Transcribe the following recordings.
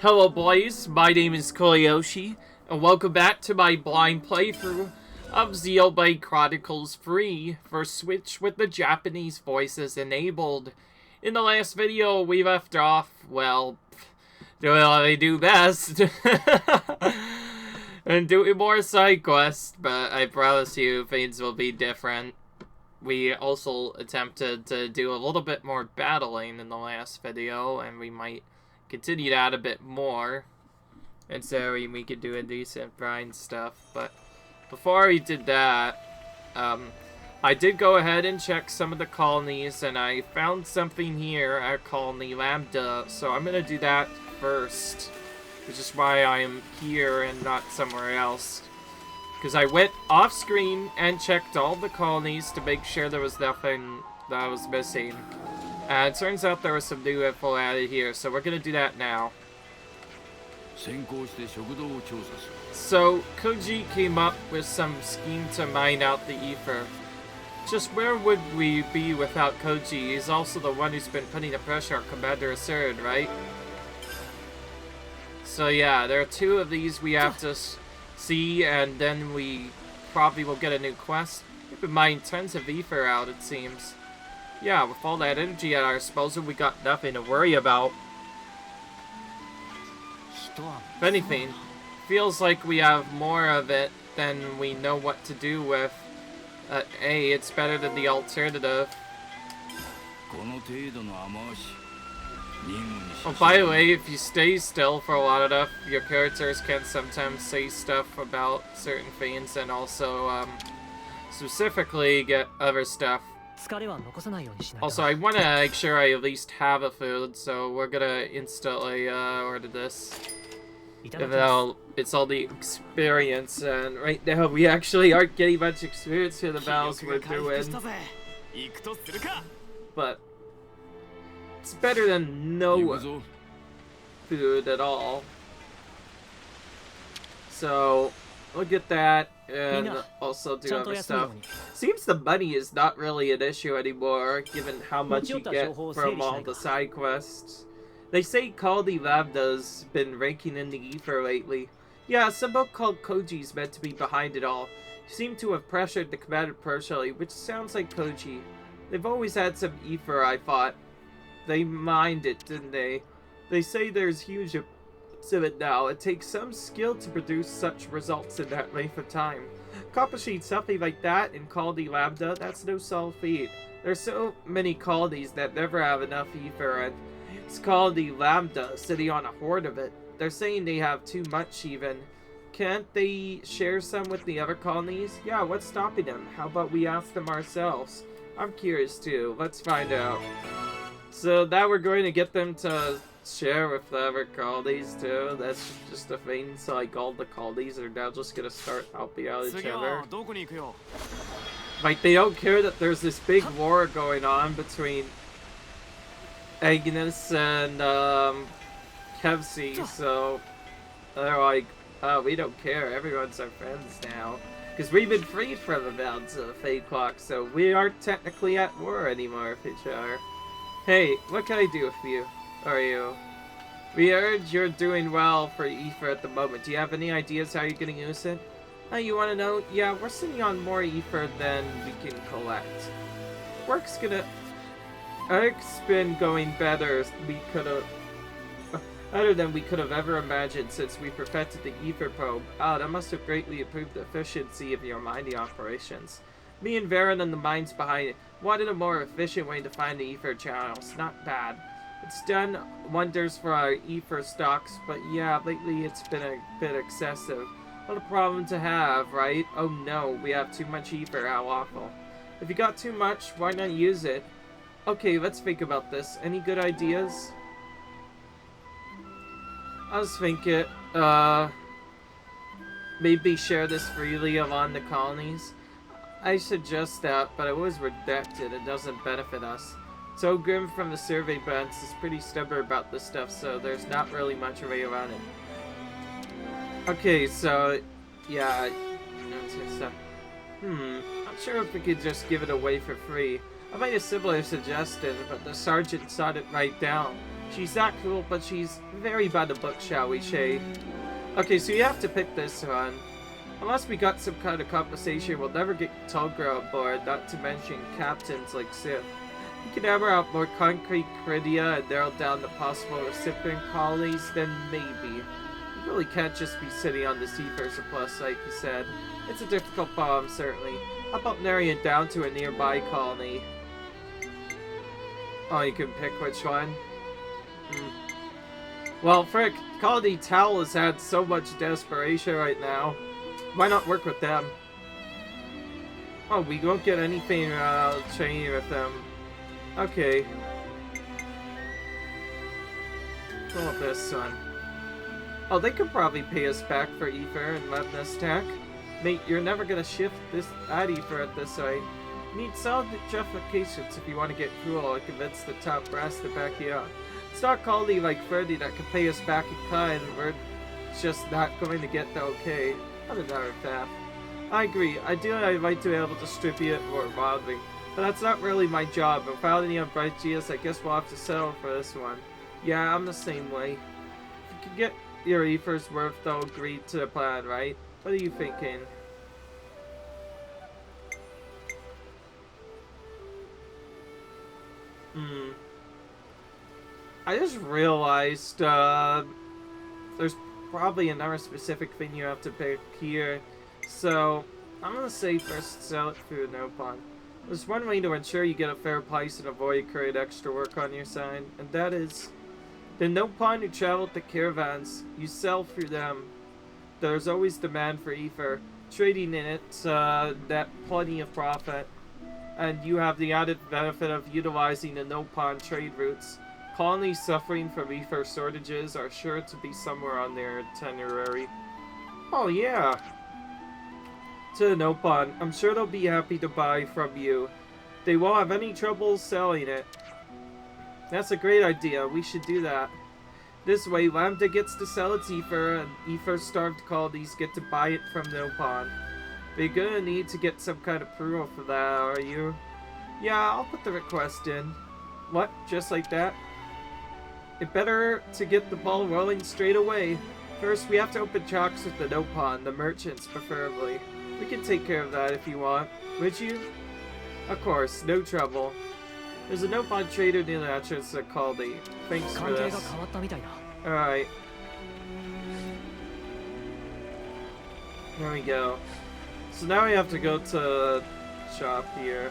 Hello boys, my name is Koyoshi, and welcome back to my blind playthrough of Xenoblade Chronicles free for Switch with the Japanese voices enabled. In the last video we left off, well, doing what I do best, and doing more side quests, but I promise you things will be different. We also attempted to do a little bit more battling in the last video, and we might continue that a bit more, and so we could do a decent grind stuff. But before we did that, I did go ahead and check some of the colonies, and I found something here at Colony Lambda, so I'm gonna do that first, which is why I am here and not somewhere else. Because I went off screen and checked all the colonies to make sure there was nothing that I was missing. And it turns out there was some new info added here, so we're gonna do that now. So, Koji came up with some scheme to mine out the ether. Just where would we be without Koji? He's also the one who's been putting the pressure on Commander Asserd, right? So yeah, there are two of these we have to see, and then we probably will get a new quest. We've been mining tons of ether out, it seems. Yeah, with all that energy at our disposal, we got nothing to worry about. If anything, feels like we have more of it than we know what to do with. A, it's better than the alternative. Oh, by the way, if you stay still for a lot enough, your characters can sometimes say stuff about certain things, and also, specifically get other stuff. Also, I want to make sure I at least have a food, so we're gonna instantly order this. Even though it's all the experience, and right now we actually aren't getting much experience for the battles we're doing. But it's better than no food at all. So we'll get that, and also do other stuff. Seems the money is not really an issue anymore, given how much you get from all the side quests. They say Colony Lambda's been raking in the ether lately. Yeah, some book called Koji's meant to be behind it all. He seemed to have pressured the commander personally, which sounds like Koji. They've always had some ether, I thought. They mined it, didn't they? They say there's huge amounts of it now. It takes some skill to produce such results in that length of time. Accomplishing something like that in Colony Lambda, that's no small feat. There's so many colonies that never have enough ether, and it's Colony Lambda sitting on a hoard of it. They're saying they have too much even. Can't they share some with the other colonies? Yeah, what's stopping them? How about we ask them ourselves? I'm curious too. Let's find out. So now we're going to get them to share with the other colonies too. That's just a thing. So like all the colonies are now just gonna start helping out each other. Like they don't care that there's this big war going on between Agnes and Kevsey, so they're like, oh, we don't care, everyone's our friends now. Because we've been freed from the bounds of the Fate Clock, so we aren't technically at war anymore with each other. Hey, what can I do for you? Or you? We heard you're doing well for ether at the moment. Do you have any ideas how you're gonna use it? Oh, you wanna know? Yeah, we're sitting on more ether than we can collect. Work's been going better than we could have ever imagined since we perfected the ether probe. Ah, that must have greatly improved the efficiency of your mining operations. Me and Varen and the minds behind it wanted a more efficient way to find the ether channels. Not bad. It's done wonders for our ether stocks, but yeah, lately it's been a bit excessive. What a problem to have, right? Oh no, we have too much ether, how awful. If you got too much, why not use it? Okay, let's think about this. Any good ideas? I was thinking, maybe share this freely among the colonies. I suggest that, but it was redacted. It doesn't benefit us. Togrim from the survey bench is pretty stubborn about this stuff, so there's not really much way around it. Okay, so, yeah, not sure if we could just give it away for free. I made a similar suggestion, but the sergeant sought it right down. She's that cool, but she's very by the book, shall we say. Okay, so you have to pick this one. Unless we got some kind of compensation, we'll never get Tulgra on board, not to mention captains like Sif. We can hammer out more concrete criteria and narrow down the possible recipient colonies, then maybe. You really can't just be sitting on the Ether surplus, like you said. It's a difficult problem, certainly. How about narrowing it down to a nearby colony? Oh, you can pick which one? Well, frick, Colony Tal has had so much desperation right now. Why not work with them? Oh, we won't get anything training with them. Okay. What about this one? Oh, they could probably pay us back for ether and letting us tack. Mate, you're never gonna shift this ad ether at this way. You need solid justifications if you want to get cool and convince the top brass to back you up. It's not Colony like Freddy that can pay us back in kind, and we're just not going to get the okay. Not another fact. I agree. Ideally, I'd like to be able to distribute it more broadly, but that's not really my job. Without any ideas, I guess we'll have to settle for this one. Yeah, I'm the same way. If you can get your ether's worth, they'll agree to the plan, right? What are you thinking? I just realized, there's probably another specific thing you have to pick here. So, I'm gonna say first sell it through the Nopon. There's one way to ensure you get a fair price and avoid create extra work on your side, and that is the Nopon who travel the caravans. You sell through them. There's always demand for ether. Trading in it, net plenty of profit. And you have the added benefit of utilizing the Nopon trade routes. Colonies suffering from ether shortages are sure to be somewhere on their itinerary. Oh yeah! To the Nopon, I'm sure they'll be happy to buy from you. They won't have any trouble selling it. That's a great idea, we should do that. This way, Lambda gets to sell its ether, and ether-starved colonies get to buy it from Nopon. But you're gonna need to get some kind of approval for that, are you? Yeah, I'll put the request in. What? Just like that? It better to get the ball rolling straight away. First, we have to open talks with the Nopon, the merchants preferably. We can take care of that if you want. Would you? Of course, no trouble. There's a Nopon trader near the entrance to Caldi. Thanks for this. Alright. There we go. So now we have to go to shop here.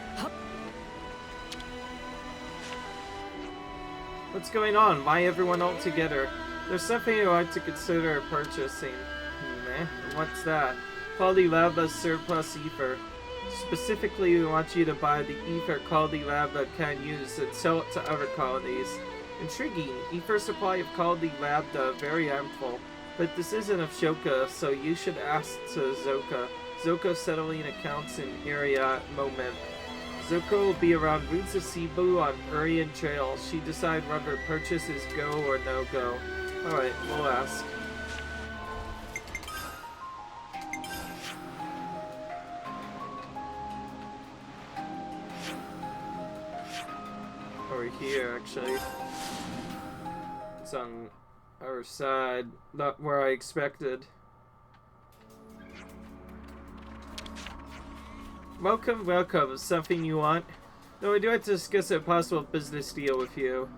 What's going on? Why everyone all together? There's something I'd like to consider purchasing. What's that? Caldi Laba's surplus ether. Specifically, we want you to buy the ether Caldi Laba can use and sell it to other colonies. Intriguing. Ether supply of Caldi Lambda very ample. But this isn't of Shoka, so you should ask to Zoka. Zoka settling accounts in area at the moment. Zoka will be around Roots of Cebu on Urian Trail. She decide whether purchases go or no go. Alright, we'll ask. Over here, actually. It's on our side, not where I expected. Welcome, welcome. Something you want? No, I do have to discuss a possible business deal with you.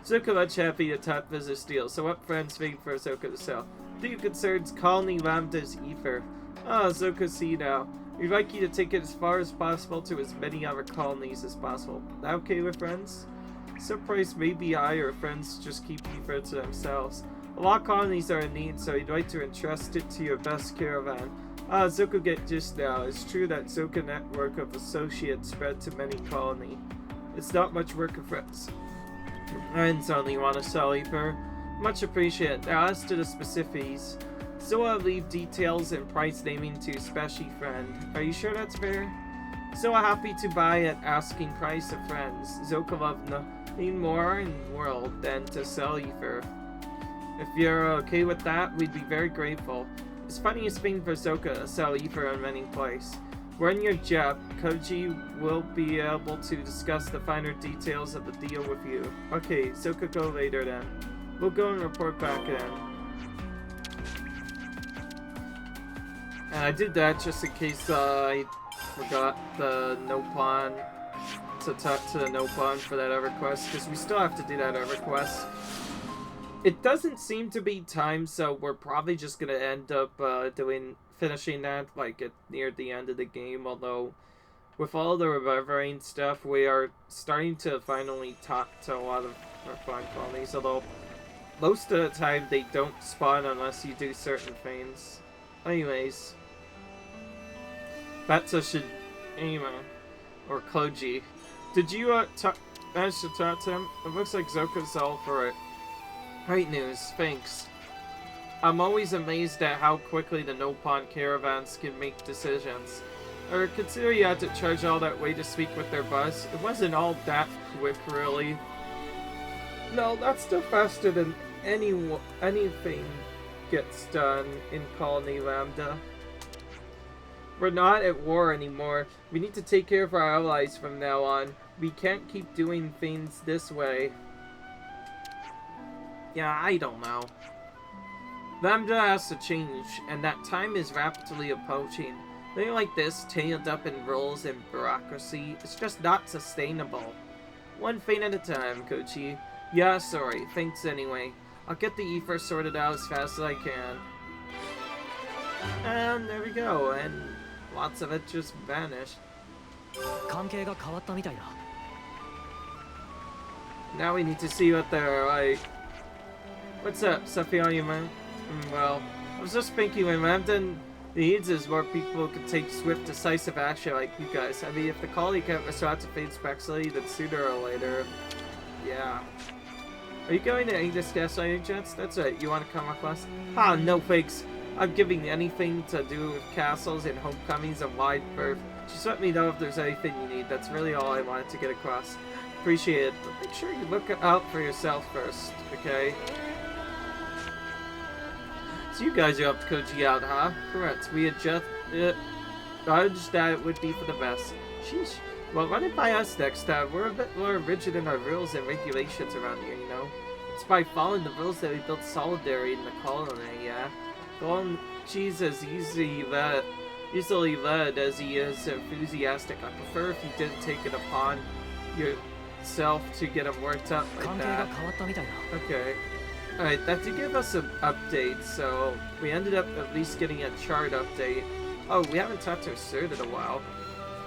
Zoka much happy to talk business deal, so what friends waiting for Zoka to sell? Do concerns Colony Lambda's ether. Ah, Zoka see now. We'd like you to take it as far as possible to as many other colonies as possible. That okay with friends? Some price may be higher if friends just keep ether to themselves. A lot of colonies are in need, so you'd like to entrust it to your best caravan. Ah, Zoka get just now. It's true that Zoka network of associates spread to many colony. It's not much work of friends. Friends only want to sell ether. Much appreciated. Now as to the specifics. So I'll leave details and price naming to special friend. Are you sure that's fair? So happy to buy at asking price of friends. Zoka love nothing more in the world than to sell ether. If you're okay with that, we'd be very grateful. It's funniest thing for Zoka to sell ether in many places. When you're Jep, Koji will be able to discuss the finer details of the deal with you. Okay, so could go later then. We'll go and report back then. And I did that just in case I forgot the Nopon to talk to the Nopon for that other quest, because we still have to do that other quest. It doesn't seem to be timed, so we're probably just gonna end up finishing that like near the end of the game. Although with all the reviving stuff, we are starting to finally talk to a lot of our fine colonies. Although most of the time they don't spawn unless you do certain things. Anyways, Batsa should or Koji. Did you manage to talk to him? It looks like Zoka's all for it. Great news, thanks. I'm always amazed at how quickly the Nopon caravans can make decisions. Or consider you had to charge all that way to speak with their boss. It wasn't all that quick, really. No, that's still faster than anything gets done in Colony Lambda. We're not at war anymore. We need to take care of our allies from now on. We can't keep doing things this way. Yeah, I don't know. Lambda has to change, and that time is rapidly approaching. Living like this, tangled up in rules and bureaucracy, it's just not sustainable. One thing at a time, Kochi. Yeah, sorry. Thanks anyway. I'll get the ether sorted out as fast as I can. And there we go, and lots of it just vanished. Now we need to see what they're like. What's up, Safiani, man? Well, I was just thinking when Lambda needs is more people can take swift, decisive action like you guys. I mean, if the colleague can't respond to Fate's proximity, then sooner or later, yeah. Are you going to English Castle, any chance? That's right, you want to come with us? Ah, no thanks. I'm giving anything to do with castles and homecomings a wide berth. Just let me know if there's anything you need. That's really all I wanted to get across. Appreciate it, but make sure you look out for yourself first, okay? So you guys are up to Koji out, huh? Correct. We had just judged that it would be for the best. Sheesh. Well, run it by us next time. We're a bit more rigid in our rules and regulations around here, you know? It's by following the rules that we built Solidarity in the colony, yeah? Well, she's as easily led as he is enthusiastic. I prefer if you didn't take it upon yourself to get him worked up like that. Okay. Alright, that did give us an update, so we ended up at least getting a chart update. Oh, we haven't talked to Sir in a while.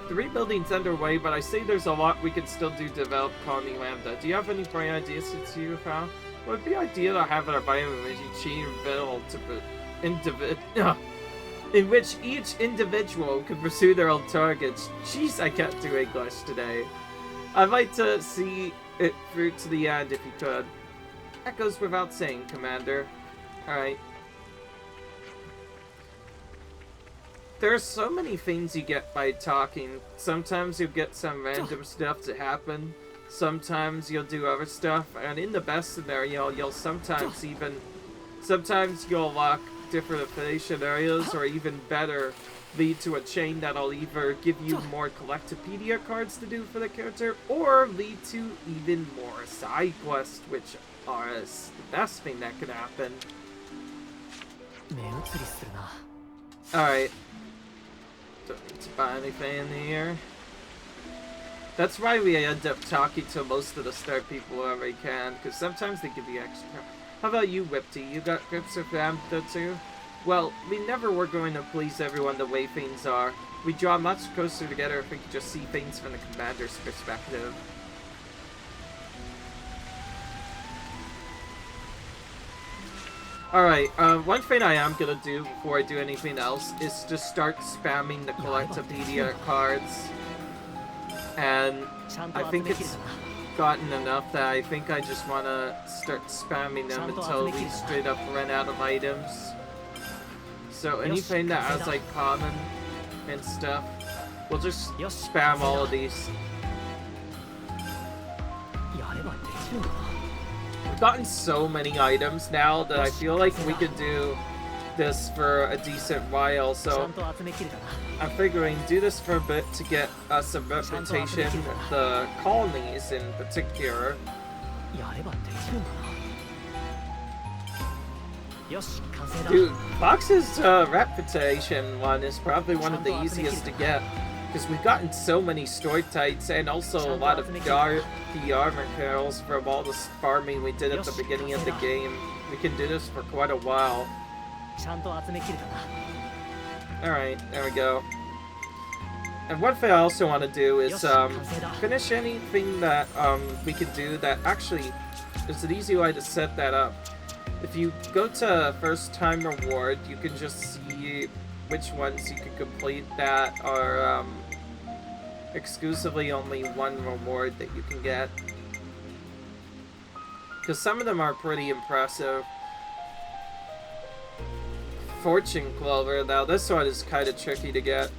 The rebuilding's underway, but I say there's a lot we can still do to develop Colony Lambda. Do you have any bright ideas since you found? Well, it'd be ideal to have an environment in which each individual can pursue their own targets. Jeez, I can't do English today. I'd like to see it through to the end if you could. That goes without saying, Commander. Alright. There's so many things you get by talking. Sometimes you'll get some random stuff to happen. Sometimes you'll do other stuff. And in the best scenario, you'll sometimes you'll unlock different affinity scenarios, or even better, lead to a chain that'll either give you more Collectopedia cards to do for the character, or lead to even more side quests, which are the best thing that could happen. Alright. Don't need to buy anything in here. That's why we end up talking to most of the star people wherever we can, because sometimes they give you extra. How about you, Whipty? You got grips with Lambda too? Well, we never were going to please everyone the way things are. We draw much closer together if we could just see things from the commander's perspective. Alright, one thing I am gonna do before I do anything else is just start spamming the Collectopedia cards. And I think it's gotten enough that I think I just want to start spamming them until we straight up run out of items. So anything that has like common and stuff, we'll just spam all of these. We've gotten so many items now that I feel like we could do this for a decent while, so I'm figuring do this for a bit to get us a reputation with the colonies in particular. Dude, Fox's reputation one is probably one of the easiest to get, because we've gotten so many Storytites and also a lot of PR materials from all the farming we did at the beginning of the game. We can do this for quite a while. Alright, there we go. And one thing I also want to do is finish anything that we can do that actually there's an easy way to set that up. If you go to first time reward, you can just see which ones you can complete that are exclusively only one reward that you can get. Because some of them are pretty impressive. Fortune Clover, now this one is kind of tricky to get.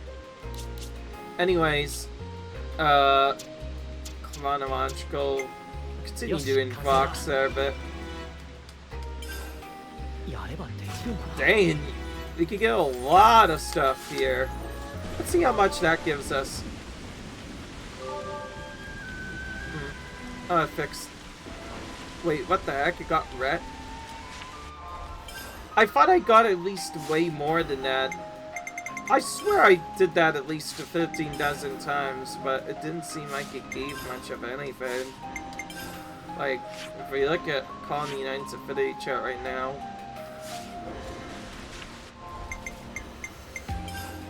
Anyways, chronological, continue doing Fox there a bit. Dang, we could get a lot of stuff here. Let's see how much that gives us. Oh, it fixed. Wait, what the heck? It got red? I thought I got at least way more than that. I swear I did that at least 15 dozen times, but it didn't seem like it gave much of anything. Like, if we look at Colony 9's Affinity chart right now,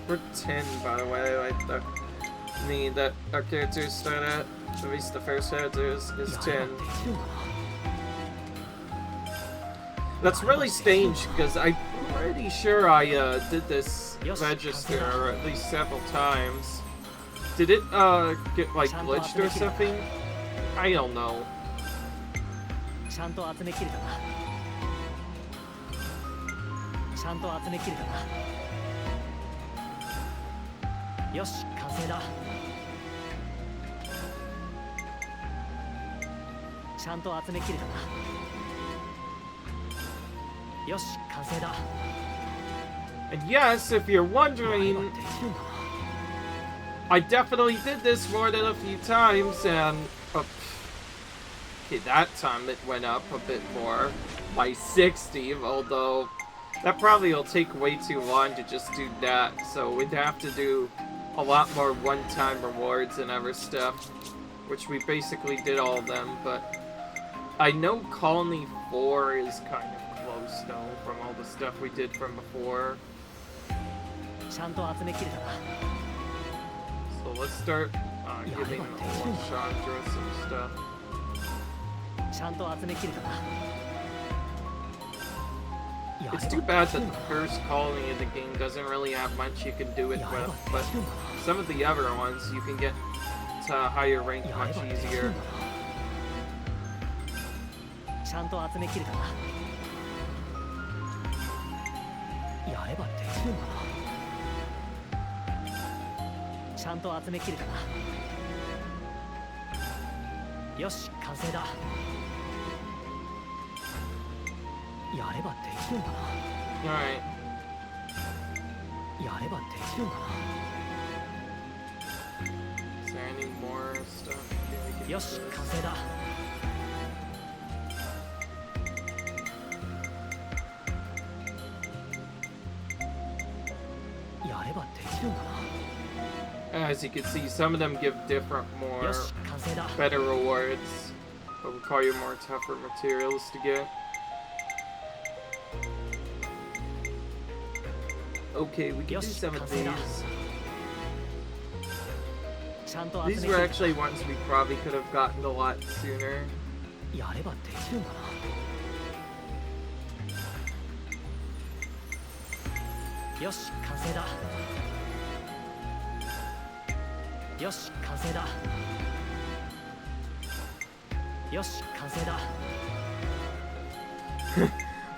we're 10, by the way, like that our characters start at least the first character is 10. That's really strange, because I'm pretty sure I did this register at least several times. Did it get like glitched or something? I don't know. And yes, if you're wondering, I definitely did this more than a few times, and okay, that time it went up a bit more by 60, although that probably will take way too long to just do that, so we'd have to do a lot more one-time rewards and other stuff, which we basically did all of them, but I know Colony 4 is kind of close, though, from all the stuff we did from before. So let's start giving Chandra some stuff. It's too bad that the first colony in the game doesn't really have much you can do it with, but some of the other ones you can get to a higher rank much easier. Alright. Is there any more stuff we can do? As you can see, some of them give different, better rewards, but require more tougher materials to get. Okay, we can do some of these. These were actually ones we probably could have gotten a lot sooner.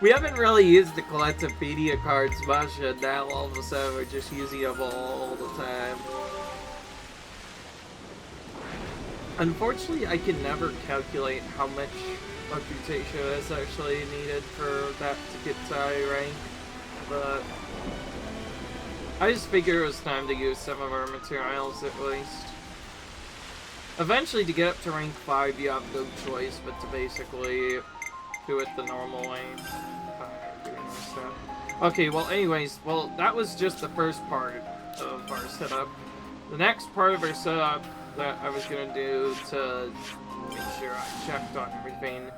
We haven't really used the Collectopedia cards much, and now all of a sudden we're just using them all the time. Unfortunately, I can never calculate how much reputation is actually needed for that to get to high rank. but I just figured it was time to use some of our materials at least. Eventually, to get up to rank 5, you have no choice but to basically do it the normal way. Okay, well, anyways, well, that was just the first part of our setup. The next part of our setup that I was gonna do to make sure I checked on everything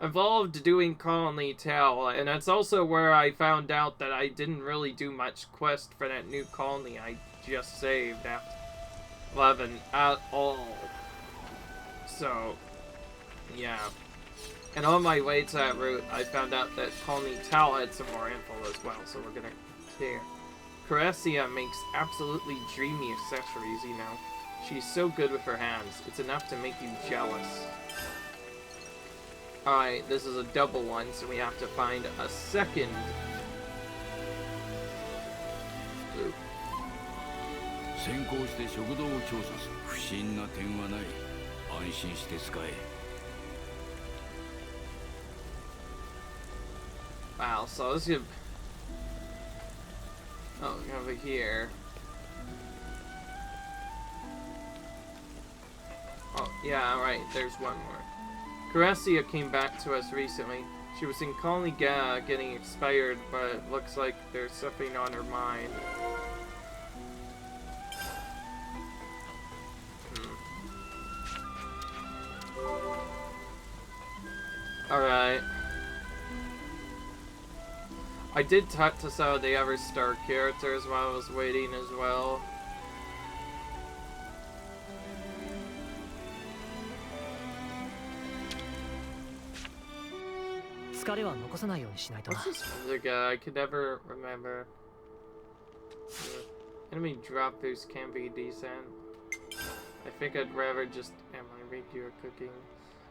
involved doing Colony Tell, and that's also where I found out that I didn't really do much quest for that new colony I just saved at 11 at all. So, yeah. And on my way to that route, I found out that Colony Tell had some more info as well, so we're gonna here. Caressia makes absolutely dreamy accessories, you know. She's so good with her hands, it's enough to make you jealous. Alright, this is a double one, so we have to find a second. Ooh. Wow, so let's give... Oh, over here. Oh, yeah, right, there's one more. Caressia came back to us recently. She was in Colony Ga getting expired, but it looks like there's something on her mind. Alright. I did talk to some of the other star characters while I was waiting as well. What's this other guy? I could never remember. Enemy drop boost can be decent. I think I'd rather just... Am I read your cooking?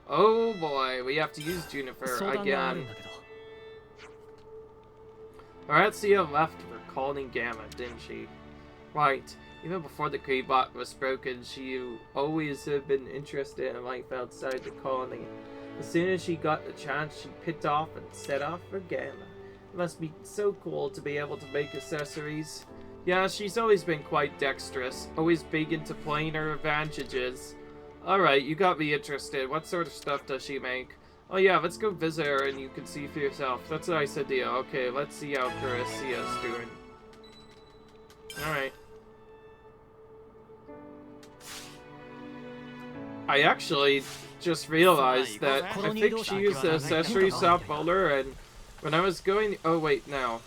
Oh boy, we have to use Juniper again. Aratsia left for Colony Gamma, didn't she? Right. Even before the K-bot was broken, she always had been interested in life outside the colony. As soon as she got the chance, she picked off and set off for Gamma. It must be so cool to be able to make accessories. Yeah, she's always been quite dexterous, always big into playing her advantages. Alright, you got me interested. What sort of stuff does she make? Oh yeah, let's go visit her and you can see for yourself. That's a nice idea. Okay, let's see how Carissia's doing. Alright. I actually just realized that I think she used the accessory shop folder, and when I was going... Oh wait, no.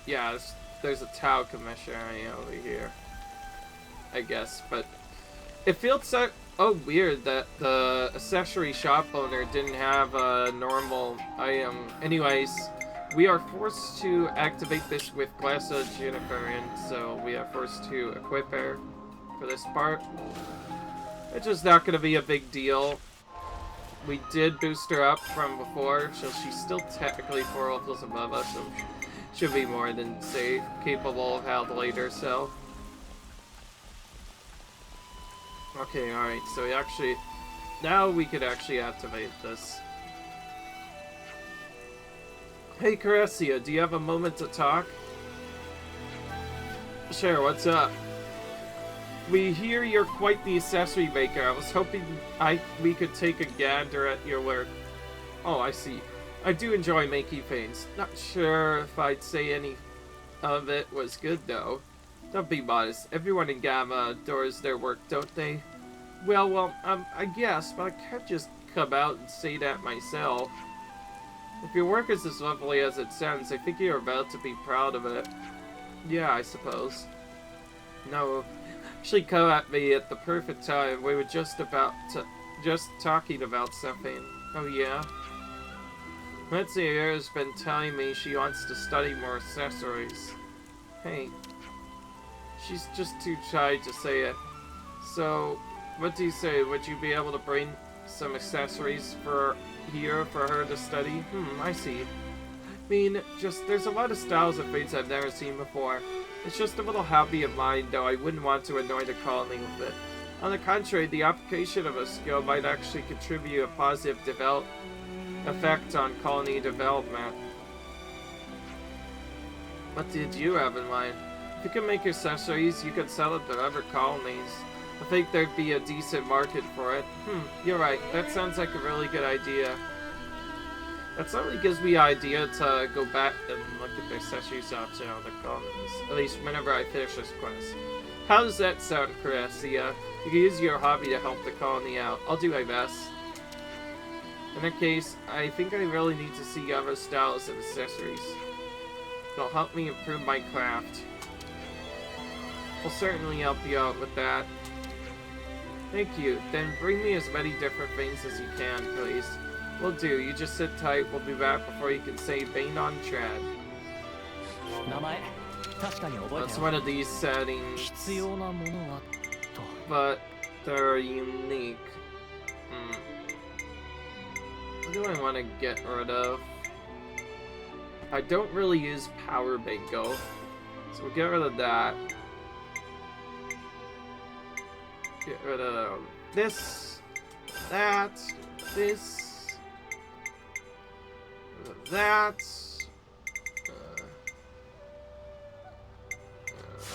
Yeah, there's a Tau commissionary over here, I guess, but it feels so weird that the accessory shop owner didn't have a normal item. Anyways, we are forced to activate this with Glassa Juniper, and so we are forced to equip her for this part. It's just not going to be a big deal. We did boost her up from before, so she's still technically 4 levels above us, so should be more than safe, capable of handling herself. Okay, alright, so we actually... Now we could actually activate this. Hey Caressia, do you have a moment to talk? Sure, what's up? We hear you're quite the accessory maker. I was hoping we could take a gander at your work. Oh, I see. I do enjoy making things. Not sure if I'd say any of it was good, though. Don't be modest. Everyone in Gamma adores their work, don't they? Well, I guess, but I can't just come out and say that myself. If your work is as lovely as it sounds, I think you're about to be proud of it. Yeah, I suppose. No, actually come at me at the perfect time. We were just talking about something. Oh yeah? Mitzi here has been telling me she wants to study more accessories. Hey. She's just too shy to say it. So, what do you say? Would you be able to bring some accessories for her to study? I see. I mean, there's a lot of styles of things I've never seen before. It's just a little hobby of mine, though I wouldn't want to annoy the colony with it. On the contrary, the application of a skill might actually contribute a positive effect on colony development. What did you have in mind? If you could make accessories, you could sell it to other colonies. I think there'd be a decent market for it. You're right. That sounds like a really good idea. That certainly gives me an idea to go back and look at the accessory shops in other colonies. At least whenever I finish this quest. How does that sound, Cressia? You can use your hobby to help the colony out. I'll do my best. In that case, I think I really need to see other styles of accessories. It'll help me improve my craft. I'll certainly help you out with that. Thank you. Then bring me as many different things as you can, please. Will do. You just sit tight. We'll be back before you can say Bane on Trad. That's one of these settings. But they're unique. What do I want to get rid of? I don't really use Power Bingo. So we'll get rid of that. Get rid of this, that, this, that.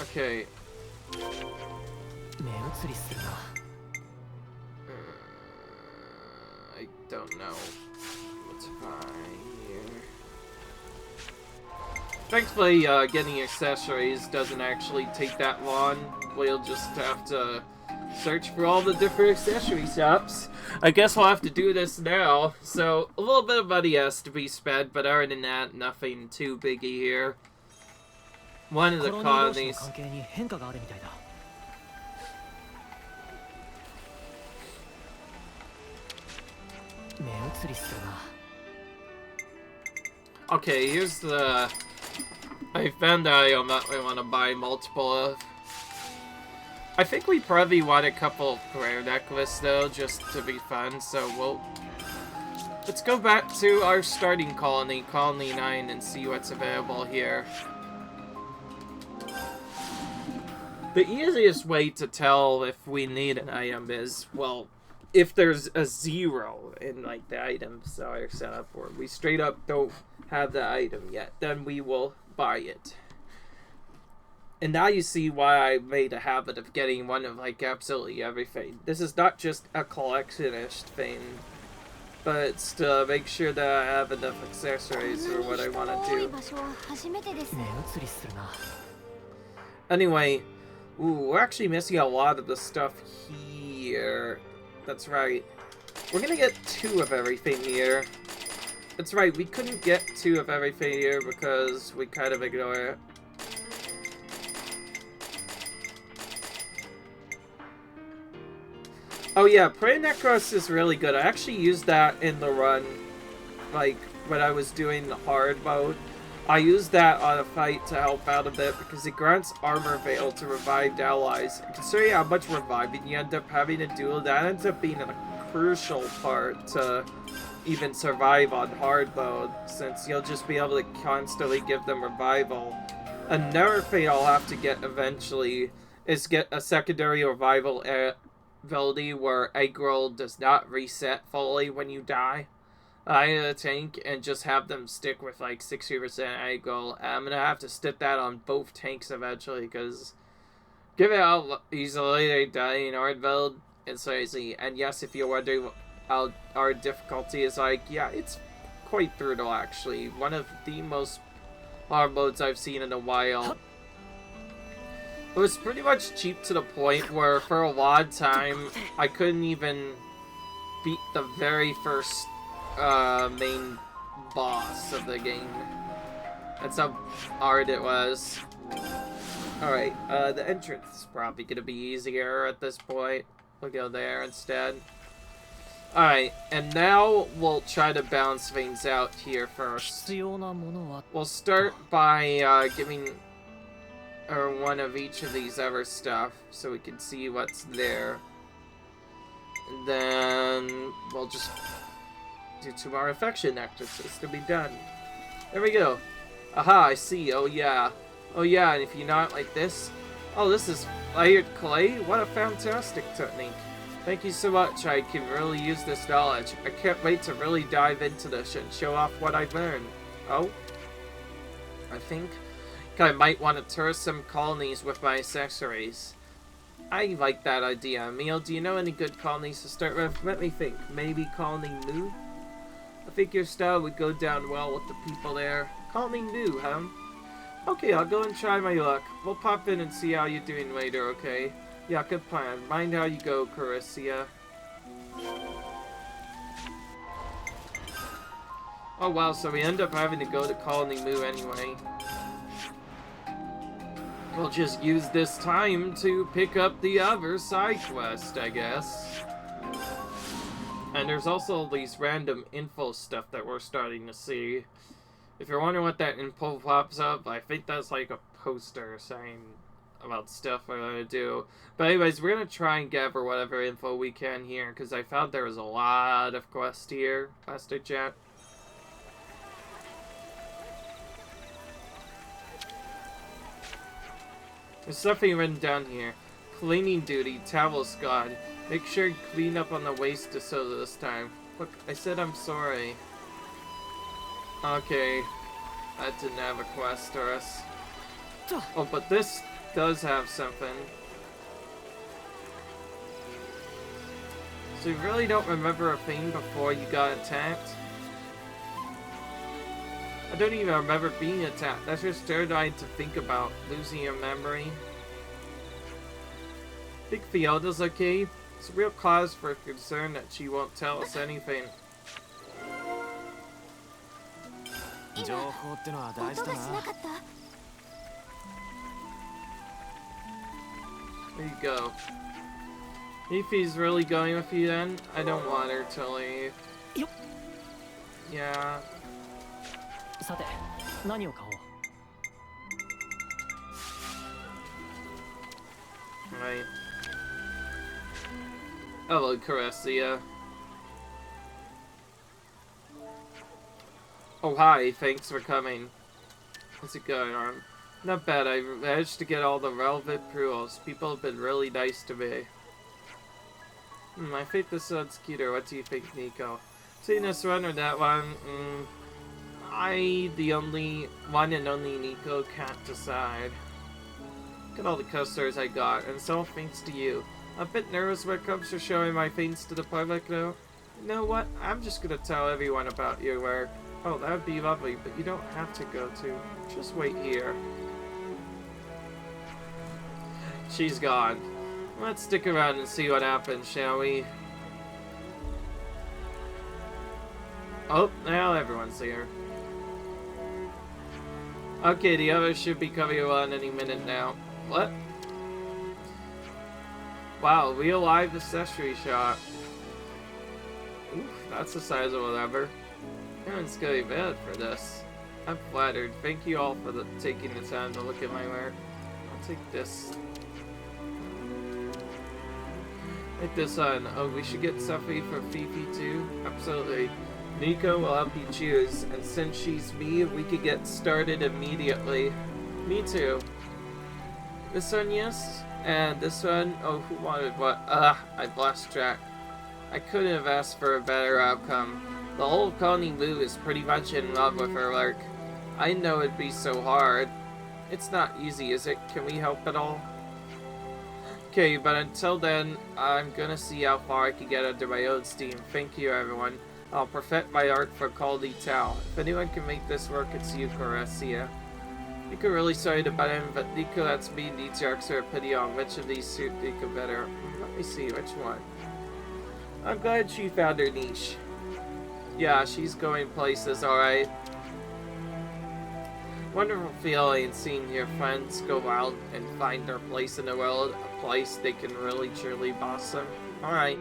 Okay. I don't know what to buy here. Thankfully, getting accessories doesn't actually take that long. We'll just have to search for all the different accessory shops. I guess we'll have to do this now. So, a little bit of money has to be spent, but other than that, nothing too biggy here. One of the colonies. Okay, here's the... I found the item that we want to buy multiple of. I think we probably want a couple of prayer necklaces though, just to be fun, so let's go back to our starting colony, Colony 9, and see what's available here. The easiest way to tell if we need an item is, well, if there's a 0 in, like, the items are set up for. We straight up don't have the item yet, then we will buy it. And now you see why I made a habit of getting one of, like, absolutely everything. This is not just a collectionist thing, but it's to make sure that I have enough accessories for what I want to do. Anyway, we're actually missing a lot of the stuff here. That's right. We're gonna get 2 of everything here. That's right, we couldn't get 2 of everything here because we kind of ignore it. Oh yeah, Prayer Necros is really good. I actually used that in the run, like, when I was doing the hard mode. I used that on a fight to help out a bit because it grants Armor Veil to revived allies. Considering how much reviving you end up having to do, that ends up being a crucial part to even survive on hard mode, since you'll just be able to constantly give them revival. Another thing I'll have to get eventually is get a secondary revival ability where egg roll does not reset fully when you die. I need a tank and just have them stick with like 60% egg roll. I'm gonna have to stick that on both tanks eventually because given how easily they die in hard build, it's crazy. And yes, if you're wondering how our difficulty is, like, yeah, it's quite brutal actually. One of the most hard modes I've seen in a while. It was pretty much cheap to the point where for a lot of time I couldn't even beat the very first main boss of the game. That's how hard it was. Alright, the entrance is probably gonna be easier at this point. We'll go there instead. Alright, and now we'll try to balance things out here first. We'll start by giving her one of each of these other stuff so we can see what's there. And then we'll just do 2 more affection necklaces to be done. There we go. Aha, I see. Oh yeah. Oh yeah, and if you're not like this... Oh, this is layered clay? What a fantastic technique. Thank you so much. I can really use this knowledge. I can't wait to really dive into this and show off what I've learned. Oh? I think I might want to tour some colonies with my accessories. I like that idea. Emil, do you know any good colonies to start with? Let me think. Maybe Colony Moo? I think your style would go down well with the people there. Colony Moo, huh? Okay, I'll go and try my luck. We'll pop in and see how you're doing later, okay? Yeah, good plan. Mind how you go, Carissia. Oh wow, so we end up having to go to Colony Moo anyway. We'll just use this time to pick up the other side quest, I guess. And there's also these random info stuff that we're starting to see. If you're wondering what that info pops up, I think that's like a poster saying about stuff we're gonna do. But anyways, we're gonna try and gather whatever info we can here, because I found there was a lot of quests here, Plastic Chat. There's something written down here. Cleaning duty, towel squad. Make sure you clean up on the waste of soda this time. Look, I said I'm sorry. Okay. That didn't have a quest for us. Oh, but this does have something. So you really don't remember a thing before you got attacked? I don't even remember being attacked. That's just terrifying to think about, losing your memory. Think Fiona's okay? It's a real cause for concern that she won't tell us anything. There you go. Ife's really going with you then? I don't want her to leave. Yeah. Right. Hello, Carissia. Oh, hi. Thanks for coming. How's it going on? Not bad. I managed to get all the relevant approvals. People have been really nice to me. I think this one's cuter. What do you think, Nico? Seeing this one or that one? The only one and only Nico, can't decide. Look at all the customers I got, and it's all thanks to you. I'm a bit nervous when it comes to showing my things to the public, though. You know what? I'm just gonna tell everyone about your work. Oh, that would be lovely, but you don't have to go to. Just wait here. She's gone. Let's stick around and see what happens, shall we? Oh, now everyone's here. Okay, the others should be coming on any minute now. What? Wow, real live accessory shop. Oof, that's the size of whatever. It's gonna be bad for this. I'm flattered. Thank you all for taking the time to look at my work. I'll take this. Take this on. Oh, we should get something for Fifi too? Absolutely. Nico will help you choose, and since she's me, we could get started immediately. Me too. This one, yes? And this one? Oh, who wanted what? I've lost track. I couldn't have asked for a better outcome. The whole Colony Moo is pretty much in love with her work. I know it'd be so hard. It's not easy, is it? Can we help at all? Okay, but until then, I'm gonna see how far I can get under my own steam. Thank you, everyone. I'll perfect my art for Quality Tao. If anyone can make this work, it's you, Carissia. Nico really sorry to butt in, but Nico lets me needs your extra pity on which of these suit Nico better. Let me see, which one? I'm glad she found her niche. Yeah, she's going places, alright. Wonderful feeling seeing your friends go out and find their place in the world, a place they can really truly blossom. Alright.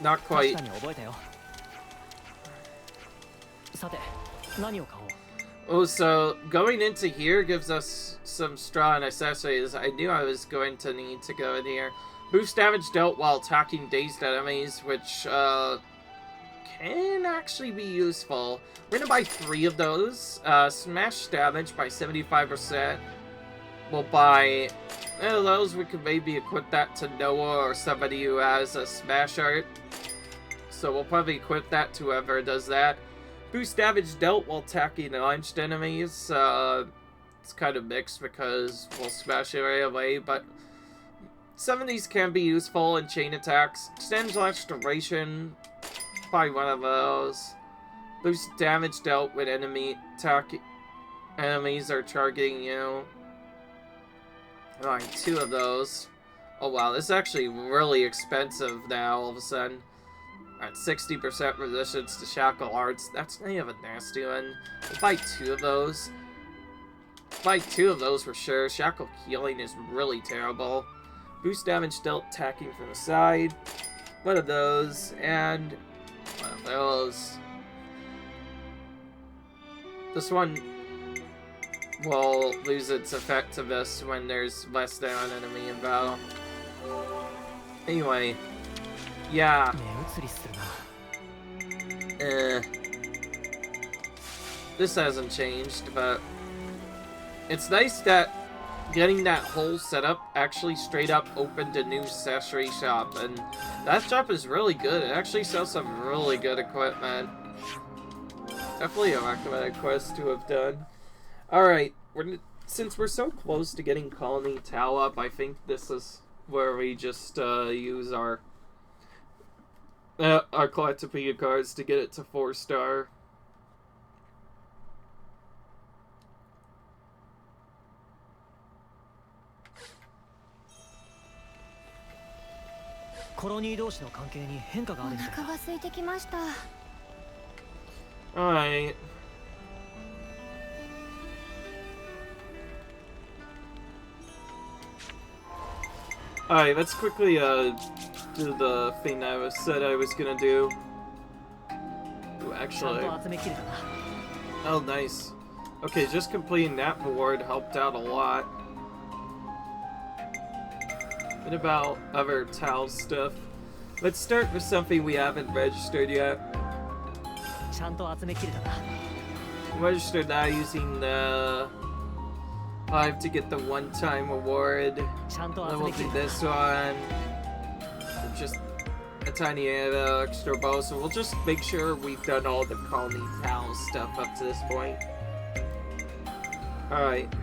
Not quite. Oh, so going into here gives us some straw and accessories. I knew I was going to need to go in here. Boost damage dealt while attacking dazed enemies, which can actually be useful. We're gonna buy 3 of those. Smash damage by 75%. we'll buy those. We could maybe equip that to Noah or somebody who has a smash art. So we'll probably equip that to whoever does that. Boost damage dealt while attacking launched enemies. It's kind of mixed because we'll smash it right away, but some of these can be useful in chain attacks. Extends launch duration, probably one of those. Boost damage dealt when enemies are targeting you. Alright, 2 of those. Oh wow, this is actually really expensive now all of a sudden. Alright, 60% resistance to shackle arts. That's not even a nasty one. We'll buy 2 of those. Buy 2 of those for sure. Shackle healing is really terrible. Boost damage dealt attacking from the side. One of those, and one of those. This one will lose its effectiveness when there's less than an enemy in battle. Anyway, yeah. This hasn't changed, but it's nice that getting that whole setup actually straight up opened a new accessory shop, and that shop is really good. It actually sells some really good equipment. Definitely a recommended quest to have done. Alright, since we're so close to getting Colony Tau up, I think this is where we just use our collectible cards to get it to 4-star. Alright. Alright, let's quickly do the thing I said I was gonna do. Ooh, actually. Oh, nice. Okay, just completing that reward helped out a lot. What about other Tau stuff? Let's start with something we haven't registered yet. Registered that using the 5 to get the one-time reward. Then we'll do this one. Just a tiny extra bow, so we'll just make sure we've done all the Colony Tau stuff up to this point. Alright.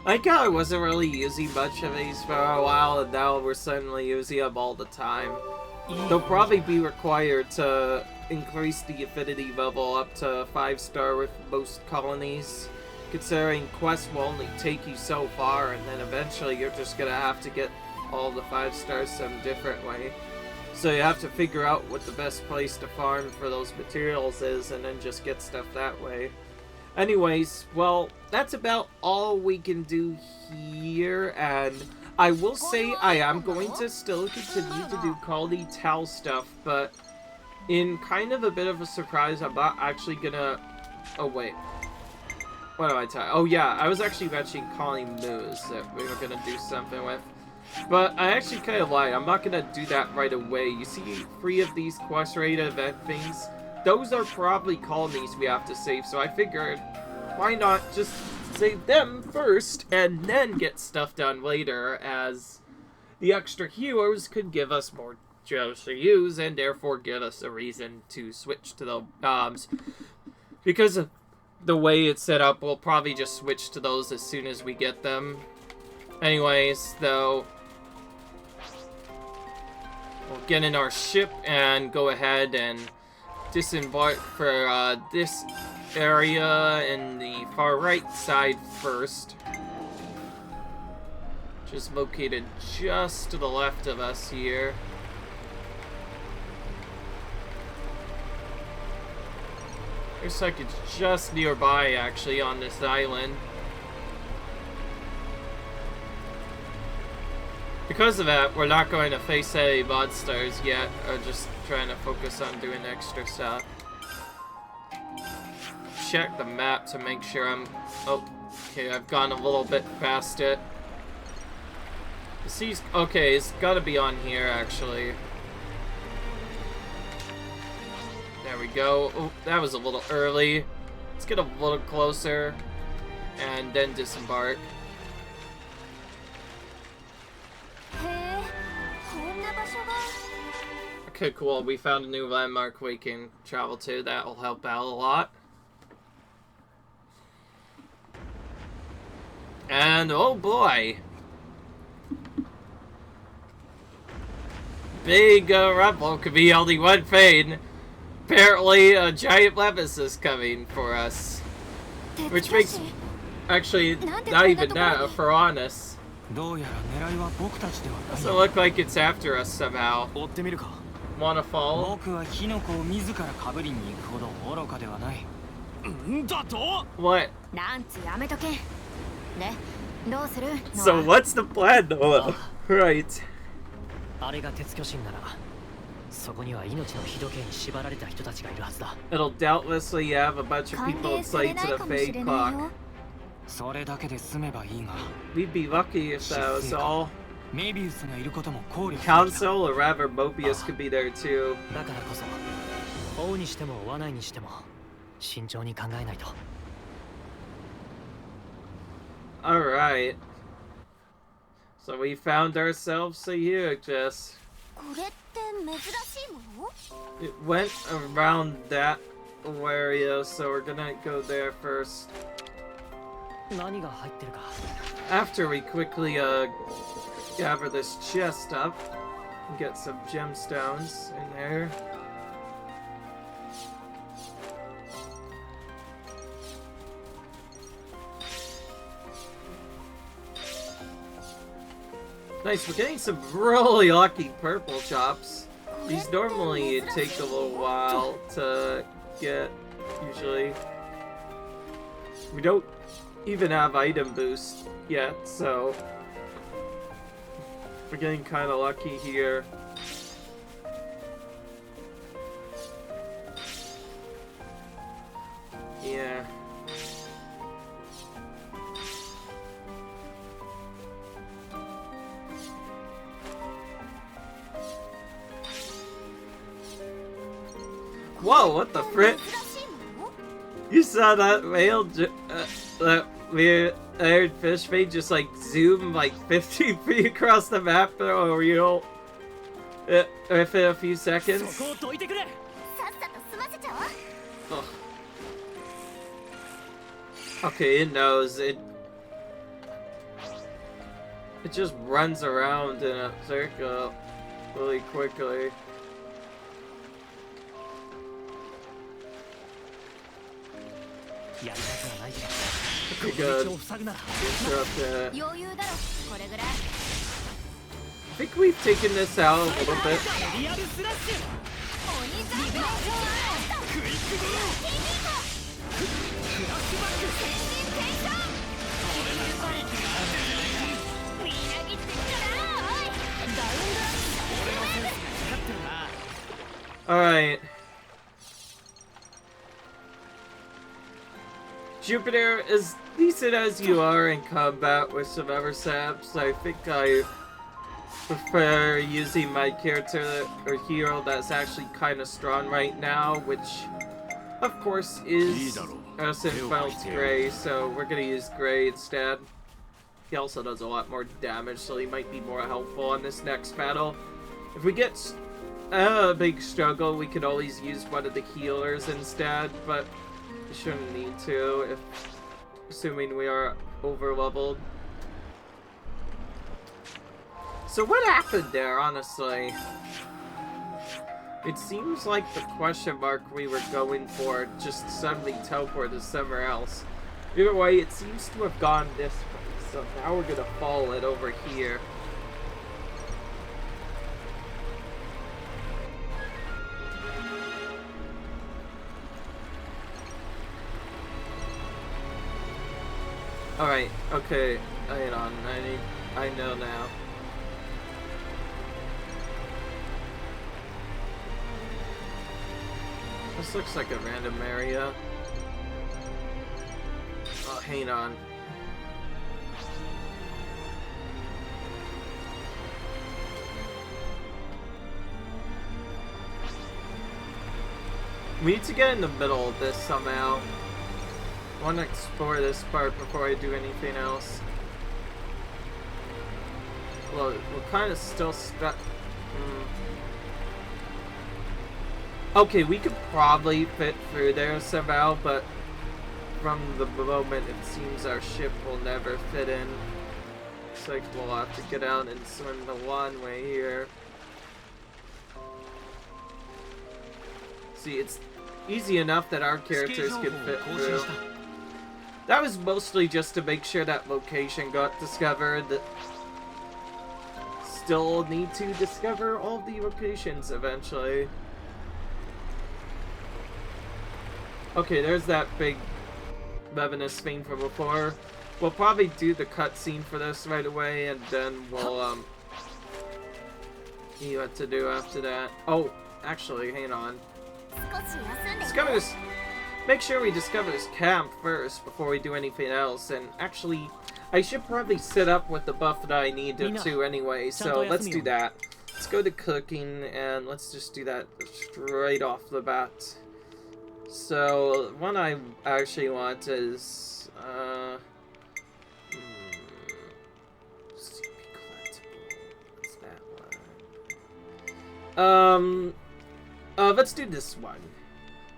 I like how I wasn't really using much of these for a while, and now we're suddenly using them all the time. They'll probably be required to increase the affinity level up to 5-star with most colonies, considering quests will only take you so far, and then eventually you're just gonna have to get all the 5 stars some different way. So you have to figure out what the best place to farm for those materials is, and then just get stuff that way. Anyways, well, that's about all we can do here, and I will say I am going to still continue to do Colony Tau stuff, but in kind of a bit of a surprise, I'm not actually gonna... Oh, wait. What am I talking? Oh, yeah, I was actually mentioning Colony Moose that we were gonna do something with. But I actually kind of lied. I'm not gonna do that right away. You see 3 of these quest rate event things? Those are probably colonies we have to save, so I figured, why not just save them first, and then get stuff done later, as the extra heroes could give us more gems to use, and therefore give us a reason to switch to the because of the way it's set up, we'll probably just switch to those as soon as we get them. Anyways, though, we'll get in our ship and go ahead and disembark for this area in the far right side first, which is located just to the left of us here. Looks like it's just nearby, actually, on this island. Because of that, we're not going to face any monsters yet, or just trying to focus on doing extra stuff. Check the map to make sure I'm... Oh, Okay, I've gone a little bit past it. Okay, it's gotta be on here, actually. There we go. Oh, that was a little early. Let's get a little closer and then disembark. Okay, cool. We found a new landmark we can travel to. That'll help out a lot. And oh boy! Big rebel could be only one fade. Apparently, a giant Moebius is coming for us. Which makes... Actually, not even that, a Piranhas. Doesn't look like it's after us somehow. Wanna follow? What? So what's the plan, Noah? Right. It'll doubtlessly have a bunch of people enslaved to the Fade Clock. We'd be lucky if that was all. Council, or rather Moebius, could be there too. Alright. So we found ourselves a Unicus. It went around that area, so we're gonna go there first. After we quickly gather this chest up and get some gemstones in there. Nice, we're getting some really lucky purple chops. These normally take a little while to get, usually. We don't even have item boost yet, so we're getting kind of lucky here. Yeah. Whoa, what the frick? You saw that whale, that weird fish bait just like zoom like 50 feet across the map for a real, within a few seconds. Oh. Okay, it knows it. It just runs around in a circle really quickly. Pretty good. Interrupt that. I think we've taken this out a little bit. Alright. Jupiter, as decent as you are in combat with some Eversaps, I think I prefer using my character or hero that's actually kind of strong right now, which of course is Fintasy Gray, so we're gonna use Gray instead. He also does a lot more damage, so he might be more helpful on this next battle. If we get a big struggle, we could always use one of the healers instead, but we shouldn't need to, assuming we are over-leveled. So what happened there, honestly? It seems like the question mark we were going for just suddenly teleported somewhere else. Either way, it seems to have gone this way, so now we're gonna follow it over here. Alright, okay, hang on, I know now. This looks like a random area. Oh, hang on. We need to get in the middle of this somehow. I want to explore this part before I do anything else. Well, we're kind of still stuck. Okay, we could probably fit through there somehow, but from the moment it seems our ship will never fit in. Looks like we'll have to get out and swim the one way here. See, it's easy enough that our characters can fit through. That was mostly just to make sure that location got discovered. Still need to discover all the locations eventually. Okay, there's that big Levinus thing from before. We'll probably do the cutscene for this right away, and then we'll see what to do after that. Oh, actually, hang on. Discover this. Make sure we discover this camp first before we do anything else. And actually, I should probably set up with the buff that I need to anyway. So let's do that. Let's go to cooking, and let's just do that straight off the bat. So one I actually want is what's that one? Let's do this one.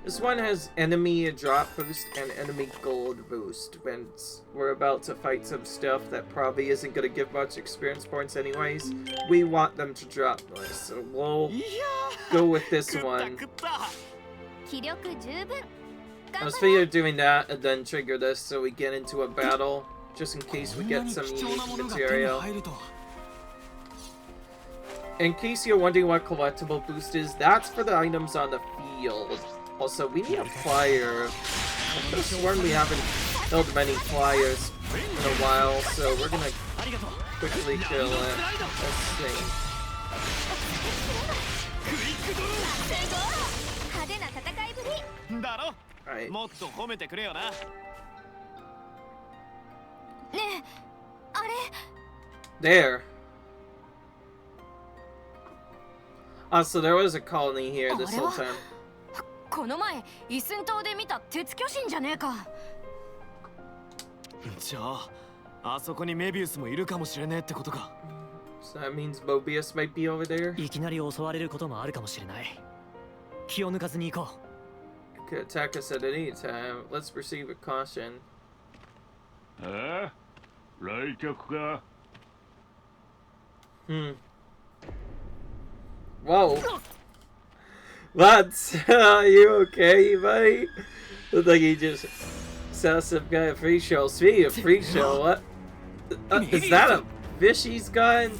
This one has enemy drop boost and enemy gold boost when we're about to fight some stuff that probably isn't going to give much experience points anyways. We want them to drop this, so we'll go with this one. I was thinking of doing that and then trigger this so we get into a battle, just in case we get some unique material. In case you're wondering what collectible boost is, that's for the items on the field. Also, we need a flyer. I could have sworn we haven't killed many flyers in a while, so we're gonna quickly kill it. Let's see. Alright. There. Oh, so there was a colony here this whole time. この前、一寸島で見た鉄巨神じゃねえか。じゃあ、あそこにメビウスもいるかもしれねえってことか。So that means Moebius might be over there. いきなり襲われることもあるかもしれない。気を抜かずに行こう。Could attack us at any time. Let's proceed with caution. 来客か。Whoa. Lads, are you okay, buddy? Looked like he just saw some guy at free show. Speaking of free show, what? Is that a fish he's got on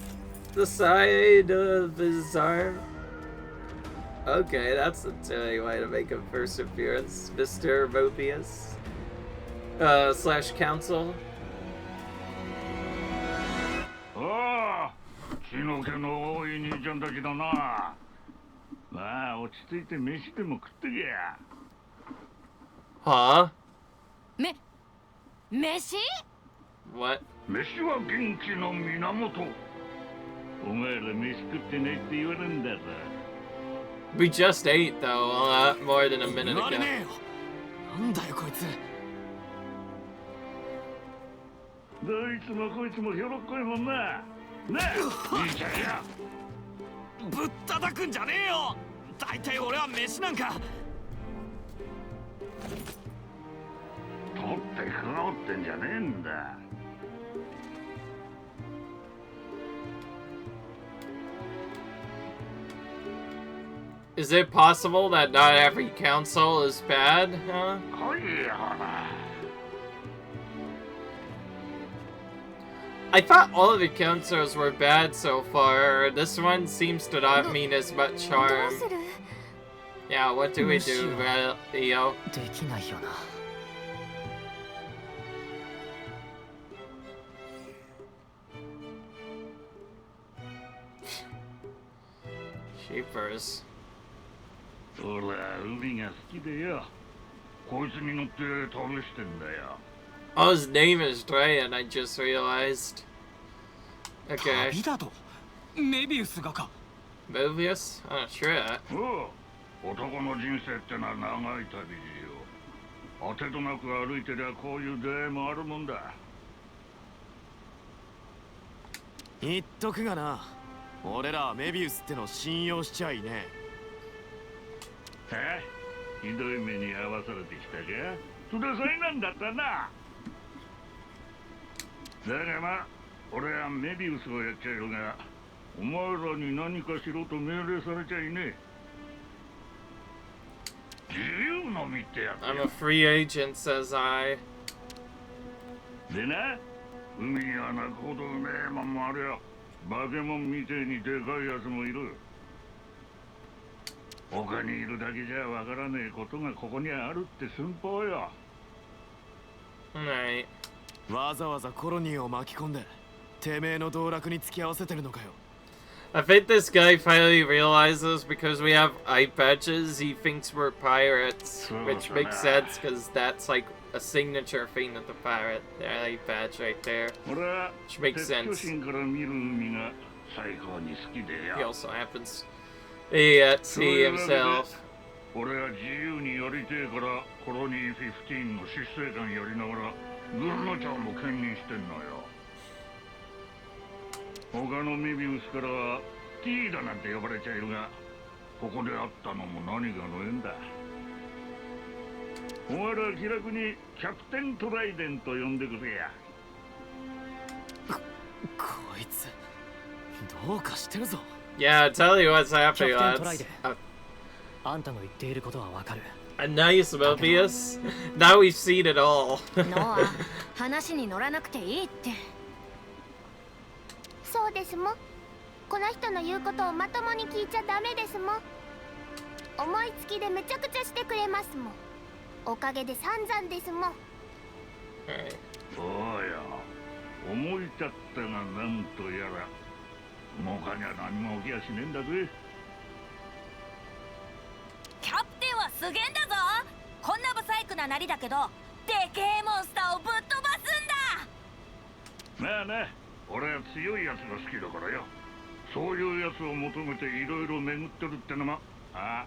the side of his arm? Okay, that's a silly way to make a first appearance, Mr. Moebius. Slash council. 血の気の多い兄ちゃんたちだな。まあ落ち着いて飯でも食ってけや。はあ？飯？ What? 飯は元気の源。お前ら飯食ってないって言われんだろ。We just ate though, a lot more than a minute ago. なんだよこいつ。どいつもこいつもひょろっこいもんな。ねえ、兄ちゃんや。ぶったたくんじゃねえよ。大体俺は飯なんか。取ってかがおってんじゃねえんだ。Is it possible that not every council is bad, huh? I thought all of the councils were bad so far. This one seems to not mean as much harm. Yeah, what do we do, Leo? Sheepers. Oh, his name is Drayan, I just realized. Okay. Moebius? I'm not sure that. 男の人生ってのは長い旅路よ。当てとなく歩いてりゃこういう出会いもあるもんだ。言っとくがな、俺らはメビウスっての信用しちゃいねえ。ひどい目に遭わされてきたか。それ災難だったな。だがまあ俺はメビウスをやっちゃうが、お前らに何かしろと命令されちゃいねえ。自由の身ってやつ。 I'm a free agent, says I. でな、海には泣くほどうめえもんもありゃ、化け物みてえにでかいやつもいる。他にいるだけじゃわからねえことがここにあるって寸法よ。Alright. わざわざコロニーを巻き込んでてめえの道楽に付き合わせてるのかよ。 I think this guy finally realizes because we have eye patches, he thinks we're pirates, which makes sense because that's like a signature thing of the pirate. The eye patch right there, which makes sense. He also happens to see himself. 俺は自由にやりてえからコロニー15の執政官やりながらグルノ長も兼任してんのよ。他のメビウスからはティーダなんて呼ばれちゃいるが、ここで会ったのも何かの縁だ。お前ら気楽にキャプテントライデンと呼んでくれや。こいつどうかしてるぞ。 Yeah, I'll tell you what's happening. A nice Moebius. Now we've seen it all. ノア、話に乗らなくていいって。そうですもん。この人の言うことをまともに聞いちゃダメですもん。思いつきでめちゃくちゃしてくれますもん。おかげで散々ですもん。そうよ、思い立ったがなんとやら他には何も起きやしねえんだぜ。キャプテンはすげえんだぞ。こんなブサイクななりだけどでけえモンスターをぶっ飛ばすんだ。まあな、俺は強いやつが好きだからよ。そういうやつを求めていろいろ巡ってるってのも。ああ、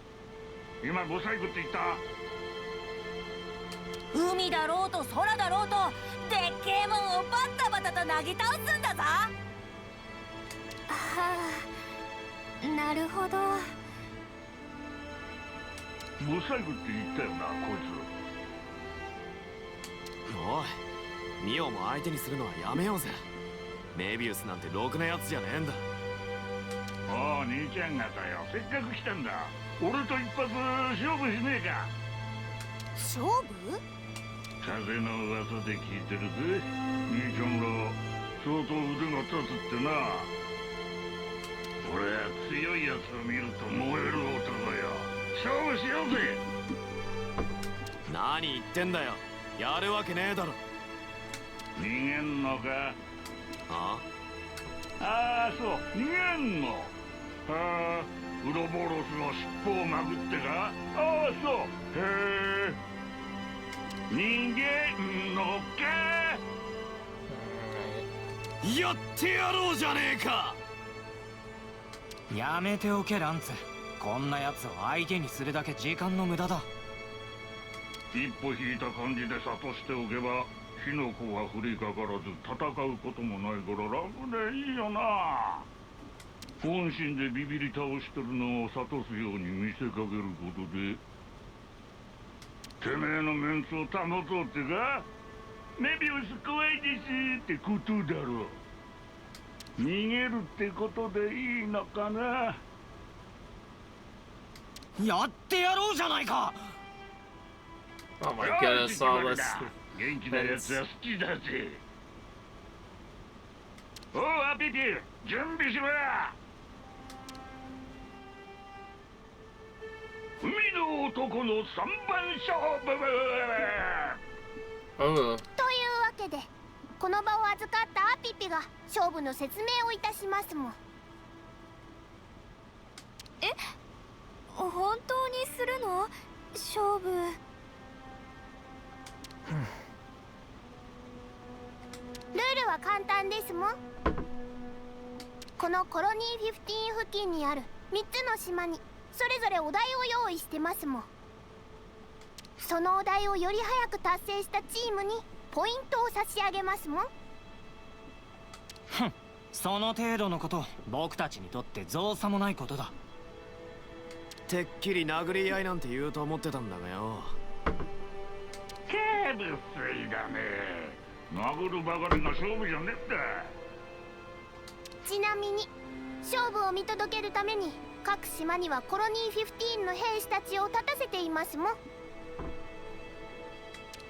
今ブサイクって言った？海だろうと空だろうとでっけえもんをバッタバタとなぎ倒すんだぞ。はあ、なるほど。ブサイクって言ったよな、こいつ。おい、ミオも相手にするのはやめようぜ。メビウスなんてろくなやつじゃねえんだ。おお、兄ちゃん方よ、せっかく来たんだ。俺と一発勝負しねえか。勝負？風の噂で聞いてるぜ。兄ちゃんら相当腕が立つってな。俺は強いやつを見ると燃える男よ。勝負しようぜ。何言ってんだよ。やるわけねえだろ。逃げんのか？ああ、そう、逃げんの。ああ、ウロボロスの尻尾をまぐってか？ああ、そう。へえ。逃げんのか？やってやろうじゃねえか。やめておけランツ。こんなやつを相手にするだけ時間の無駄だ。一歩引いた感じで諭しておけば火の粉は降りかからず戦うこともないから楽でいいよな。本心でビビり倒してるのを諭すように見せかけることでてめえのメンツを保とうってか。メビウス怖いですってことだろう。逃げるってことでいいのかな。やってやろうじゃないか。Oh my goodness, all this. 元気なやつは好きだぜ。おう、アピピ、準備しろや。海の男の3番勝負。Oh. というわけでこの場を預かったアピピが勝負の説明をいたしますもん。え、本当にするの？勝負。ルールは簡単ですもん。このコロニー15付近にある3つの島にそれぞれお題を用意してますもん。そのお題をより早く達成したチームにポイントを差し上げますもん。ふん、その程度のこと僕たちにとって造作もないことだ。てっきり殴り合いなんて言うと思ってたんだがよ。ケブスイだね。殴るばかりが勝負じゃねえって。ちなみに勝負を見届けるために各島にはコロニー15の兵士たちを立たせていますもん。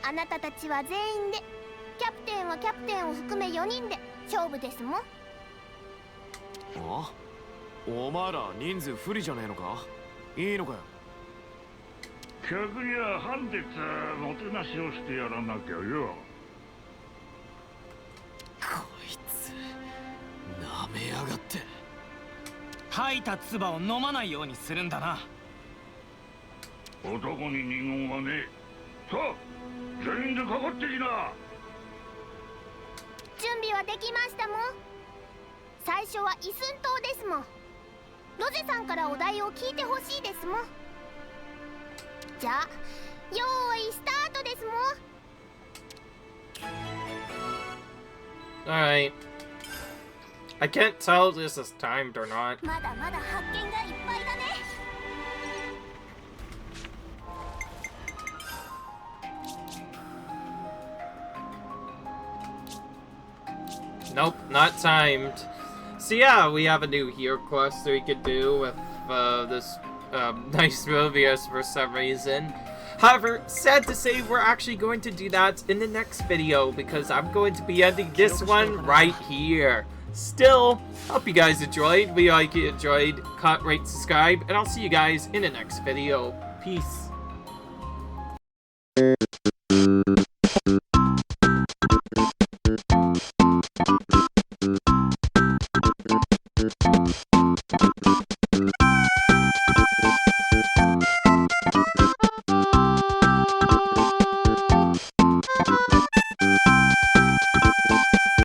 あなたたちは全員で、キャプテンはキャプテンを含め4人で勝負ですもん。あ、お前ら人数不利じゃねえのか。いいのかよ。客には半鉄もてなしをしてやらなきゃよ。こいつなめやがって。吐いた唾を飲まないようにするんだな。男に二言はねえ。さあ全員でかかってきな。準備はできましたもん。最初はイスン島ですもん。ロゼさんからお題を聞いてほしいですもん。じゃあよーいスタートですもん。 Alright. I can't tell if this is timed or not. まだまだ発見がいっぱいだね。Nope, not timed. So yeah, we have a new hero quest that we could do with this nice Moebius for some reason. However, sad to say, we're actually going to do that in the next video because I'm going to be ending this one right here. Still, hope you guys enjoyed. We hope you enjoyed. Comment, rate, subscribe, and I'll see you guys in the next video. Peace.